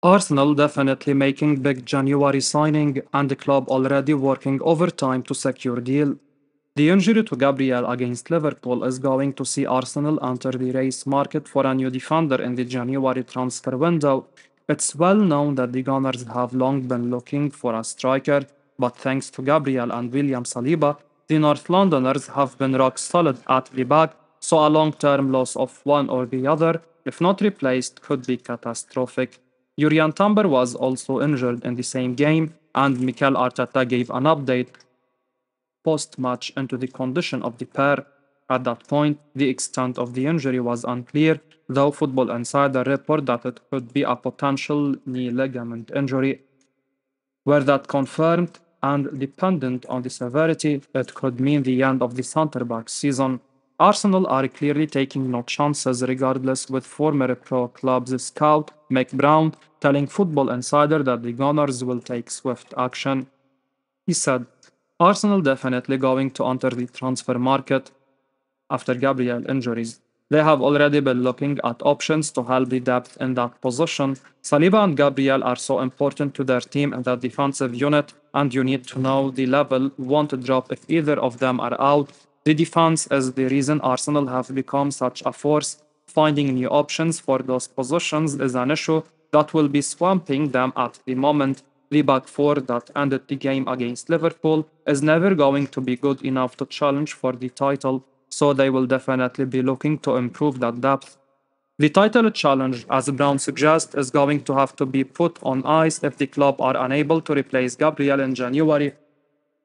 Arsenal definitely making big January signing and the club already working overtime to secure deal. The injury to Gabriel against Liverpool is going to see Arsenal enter the race market for a new defender in the January transfer window. It's well known that the Gunners have long been looking for a striker, but thanks to Gabriel and William Saliba, the North Londoners have been rock solid at the back, so a long-term loss of one or the other, if not replaced, could be catastrophic. Jurriën Timber was also injured in the same game, and Mikel Arteta gave an update post-match into the condition of the pair. At that point, the extent of the injury was unclear, though Football Insider reported that it could be a potential knee ligament injury. Were that confirmed and dependent on the severity, it could mean the end of the centre-back season. Arsenal are clearly taking no chances regardless, with former pro clubs scout Mick Brown telling Football Insider that the Gunners will take swift action. He said, Arsenal definitely going to enter the transfer market after Gabriel injuries. They have already been looking at options to help the depth in that position. Saliba and Gabriel are so important to their team and their defensive unit, and you need to know the level won't drop if either of them are out. The defense is the reason Arsenal have become such a force. Finding new options for those positions is an issue that will be swamping them at the moment. The back four that ended the game against Liverpool is never going to be good enough to challenge for the title, so they will definitely be looking to improve that depth. The title challenge, as Brown suggests, is going to have to be put on ice if the club are unable to replace Gabriel in January.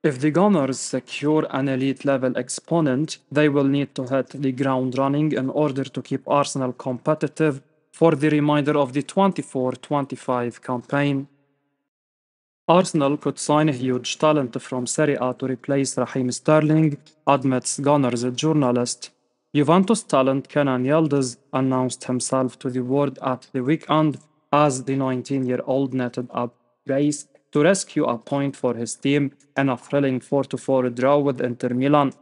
If the Gunners secure an elite level exponent, they will need to hit the ground running in order to keep Arsenal competitive for the remainder of the 24-25 campaign. Arsenal could sign a huge talent from Serie A to replace Raheem Sterling, admits Gunners journalist. Juventus talent Kenan Yildiz announced himself to the world at the weekend as the 19-year-old netted a brace to rescue a point for his team in a thrilling 4-4 draw with Inter Milan.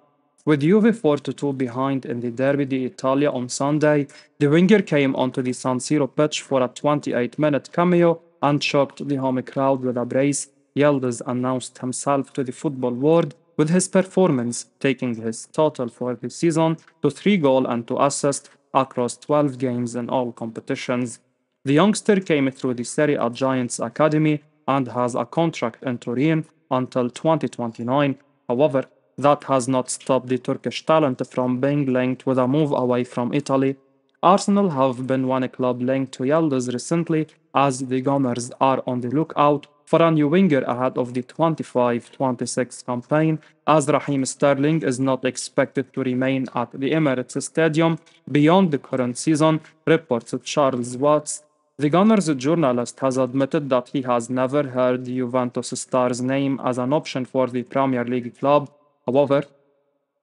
With Juve 4-2 behind in the Derby d'Italia on Sunday, the winger came onto the San Siro pitch for a 28-minute cameo and shocked the home crowd with a brace. Yildiz announced himself to the football world with his performance, taking his total for the season to 3 goals and 2 assists across 12 games in all competitions. The youngster came through the Serie A Giants Academy and has a contract in Turin until 2029. However, that has not stopped the Turkish talent from being linked with a move away from Italy. Arsenal have been one club linked to Yildiz recently, as the Gunners are on the lookout for a new winger ahead of the 25-26 campaign, as Raheem Sterling is not expected to remain at the Emirates Stadium beyond the current season, reports Charles Watts. The Gunners journalist has admitted that he has never heard the Juventus star's name as an option for the Premier League club. However,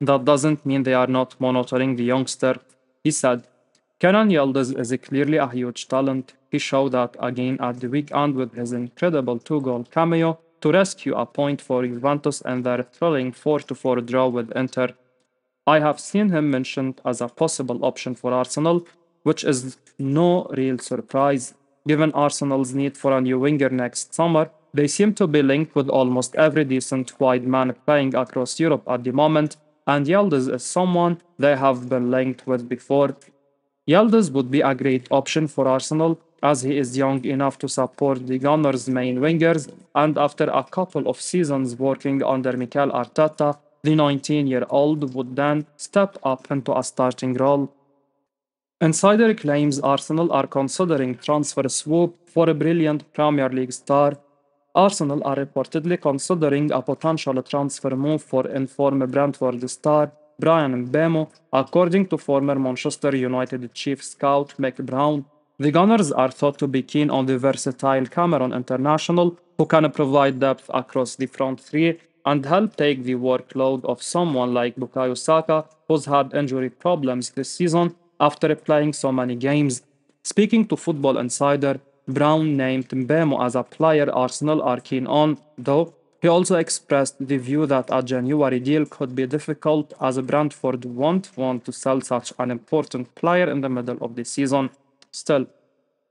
that doesn't mean they are not monitoring the youngster. He said, Kenan Yildiz is clearly a huge talent. He showed that again at the weekend with his incredible 2 goal cameo to rescue a point for Juventus in their thrilling 4-4 draw with Inter. I have seen him mentioned as a possible option for Arsenal, which is no real surprise. Given Arsenal's need for a new winger next summer, they seem to be linked with almost every decent wide man playing across Europe at the moment, and Yildiz is someone they have been linked with before. Yildiz would be a great option for Arsenal as he is young enough to support the Gunners' main wingers, and after a couple of seasons working under Mikel Arteta, the 19-year-old would then step up into a starting role. Insider claims Arsenal are considering transfer swoop for a brilliant Premier League star. Arsenal are reportedly considering a potential transfer move for informed Brentford star Brian Mbemo, according to former Manchester United chief scout Mick Brown. The Gunners are thought to be keen on the versatile Cameroon international who can provide depth across the front three and help take the workload of someone like Bukayo Saka, who's had injury problems this season after playing so many games. Speaking to Football Insider, Brown named Mbemo as a player Arsenal are keen on, though he also expressed the view that a January deal could be difficult as Brentford won't want to sell such an important player in the middle of the season. Still,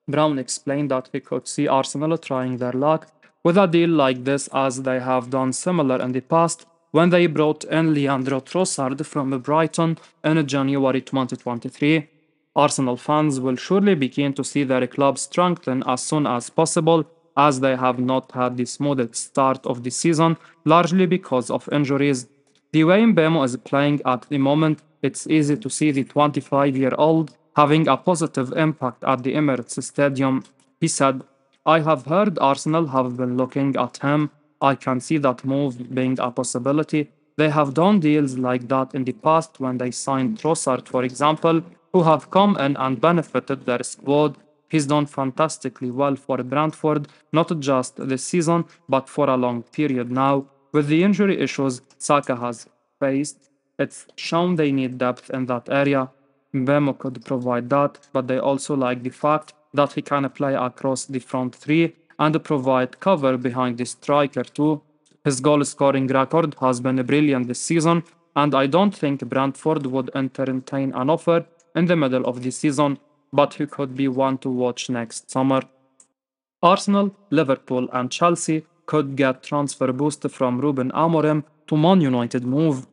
Brown explained that he could see Arsenal trying their luck with a deal like this as they have done similar in the past when they brought in Leandro Trossard from Brighton in January 2023. Arsenal fans will surely be keen to see their club strengthen as soon as possible as they have not had the smoothest start of the season largely because of injuries. The way Mbemo is playing at the moment, it's easy to see the 25-year-old having a positive impact at the Emirates Stadium. He said, I have heard Arsenal have been looking at him. I can see that move being a possibility. They have done deals like that in the past when they signed Trossard, for example, who have come in and benefited their squad. He's done fantastically well for Brentford, not just this season, but for a long period now. With the injury issues Saka has faced, it's shown they need depth in that area. Mbemo could provide that, but they also like the fact that he can play across the front three and provide cover behind the striker too. His goal scoring record has been brilliant this season, and I don't think Brentford would entertain an offer in the middle of the season, but he could be one to watch next summer. Arsenal, Liverpool, and Chelsea could get transfer boost from Ruben Amorim to Man United move.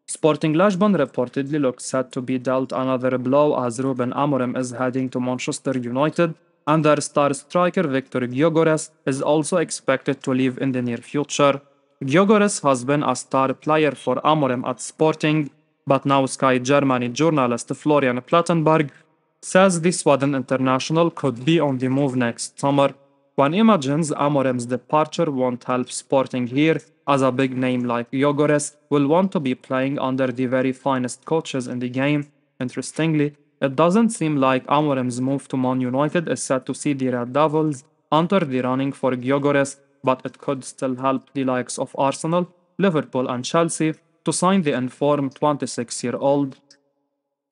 Sporting Lisbon reportedly looks set to be dealt another blow as Ruben Amorim is heading to Manchester United, and their star striker Victor Gyökeres is also expected to leave in the near future. Gyökeres has been a star player for Amorim at Sporting, but now Sky Germany journalist Florian Plettenberg says the Sweden international could be on the move next summer. One imagines Amorim's departure won't help Sporting here, as a big name like Gyökeres will want to be playing under the very finest coaches in the game. Interestingly, it doesn't seem like Amorim's move to Man United is set to see the Red Devils enter the running for Gyökeres, but it could still help the likes of Arsenal, Liverpool, and Chelsea to sign the informed 26-year-old.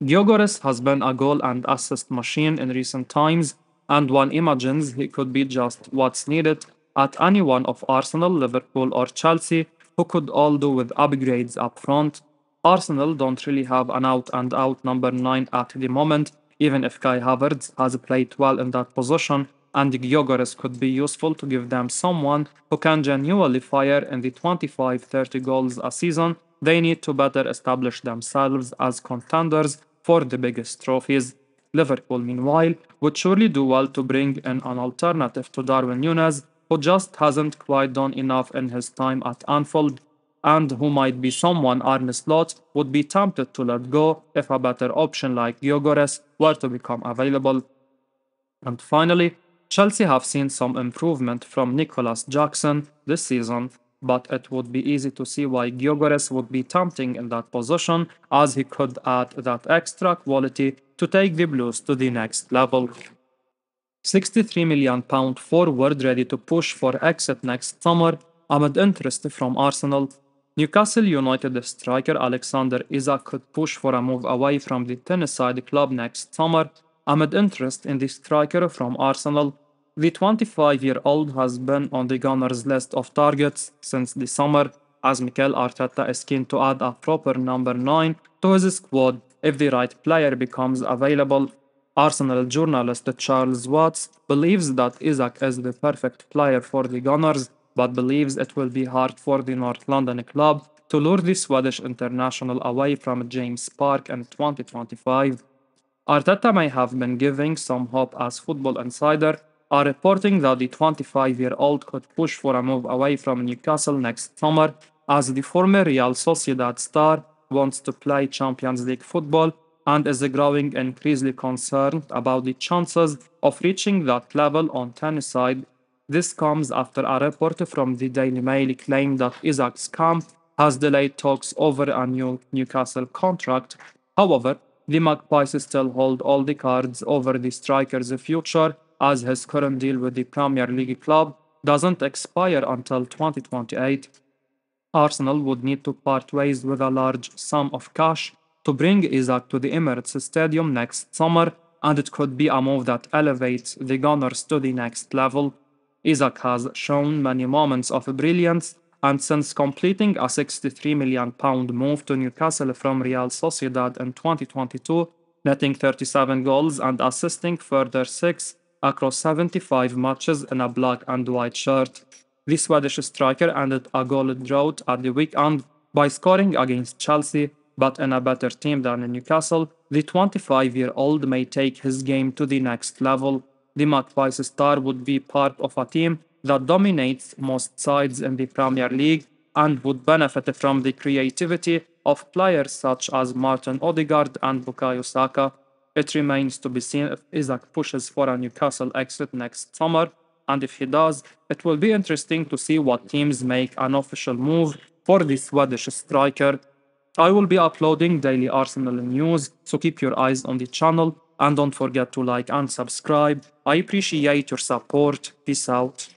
Gyökeres has been a goal and assist machine in recent times, and one imagines he could be just what's needed at any one of Arsenal, Liverpool, or Chelsea, who could all do with upgrades up front. Arsenal don't really have an out and out number 9 at the moment, even if Kai Havertz has played well in that position, and Gyökeres could be useful to give them someone who can genuinely fire in the 25-30 goals a season. They need to better establish themselves as contenders for the biggest trophies. Liverpool, meanwhile, would surely do well to bring in an alternative to Darwin Núñez, who just hasn't quite done enough in his time at Anfield, and who might be someone Arne Slot would be tempted to let go if a better option like Gyökeres were to become available. And finally, Chelsea have seen some improvement from Nicholas Jackson this season, but it would be easy to see why Gyökeres would be tempting in that position, as he could add that extra quality to take the Blues to the next level. £63 million forward ready to push for exit next summer amid interest from Arsenal. Newcastle United striker Alexander Isak could push for a move away from the Tennessee club next summer amid interest in the striker from Arsenal. The 25-year-old has been on the Gunners' list of targets since the summer, as Mikel Arteta is keen to add a proper number 9 to his squad if the right player becomes available. Arsenal journalist Charles Watts believes that Isak is the perfect player for the Gunners, but believes it will be hard for the North London club to lure the Swedish international away from James Park in 2025. Arteta may have been giving some hope, as Football Insider are reporting that the 25-year-old could push for a move away from Newcastle next summer, as the former Real Sociedad star wants to play Champions League football and is growing increasingly concerned about the chances of reaching that level on tennis side. This comes after a report from the Daily Mail claimed that Isak's camp has delayed talks over a new Newcastle contract. However, the Magpies still hold all the cards over the striker's future, as his current deal with the Premier League club doesn't expire until 2028. Arsenal would need to part ways with a large sum of cash to bring Isak to the Emirates Stadium next summer, and it could be a move that elevates the Gunners to the next level. Isak has shown many moments of brilliance, and since completing a £63 million move to Newcastle from Real Sociedad in 2022, netting 37 goals and assisting further 6, across 75 matches in a black and white shirt. The Swedish striker ended a goal drought at the weekend by scoring against Chelsea, but in a better team than Newcastle, the 25-year-old may take his game to the next level. The Magpies star would be part of a team that dominates most sides in the Premier League and would benefit from the creativity of players such as Martin Odegaard and Bukayo Saka. It remains to be seen if Isak pushes for a Newcastle exit next summer, and if he does, it will be interesting to see what teams make an official move for the Swedish striker. I will be uploading daily Arsenal news, so keep your eyes on the channel and don't forget to like and subscribe. I appreciate your support. Peace out.